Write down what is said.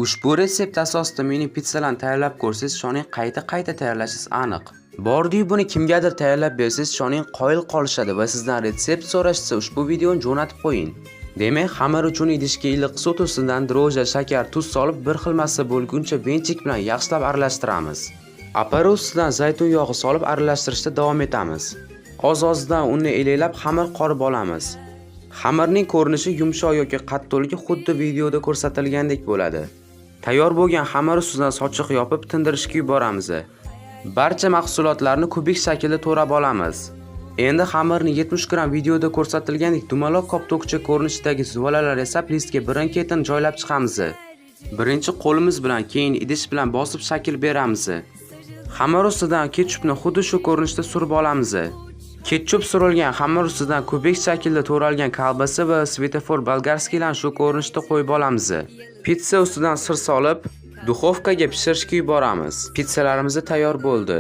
Ushbu retsept asosida mini pitssalarni tayyorlab ko'rsangiz, shoning qayta tayyorlashingiz aniq. Bordi-yu buni kimgadir tayyorlab bersangiz, shoning qoyil qolishadi va sizdan retsept so'rashsa, ushbu videoni jo'natib qo'ying. Demak, xamir uchun idishga iliq suv ustidan dro'ja, shakar, tuz solib, bir xil massa bo'lguncha benchik bilan yaxshilab aralashtiramiz. Apparat ustidan zaytun yog'i solib aralashtirishda davom etamiz. Oz-ozdan unni elaklab xamir qorib olamiz. Xamirning ko'rinishi yumshoq yoki qattiqligi xuddi videoda ko'rsatilgandek bo'ladi. Tayyor bo'lgan xamir ustidan sochiq yopib tindirishga yuboramiz. Barcha mahsulotlarni kubik shaklda to'rab olamiz. Endi xamirni 70 gram videoda ko'rsatilgandek dumaloq koptokcha ko'rinishidagi zuvalalar yasab listga birin-ketin joylab chiqamiz. Birinchi qo'limiz bilan, keyin idish bilan bosib shakl beramiz. Xamir ustidan ketchupni xuddi shu ko'rinishda surib olamiz. Ketchup surilgan xamir ustidan kubik shaklda to'ralgan kolbasa va svetofor bolgarskiylarni shu ko'rinishda qo'yib olamiz. Pitssa ustidan sir solib, duxovkaga pishirishga yuboramiz. Pitsalarimiz tayyor bo'ldi.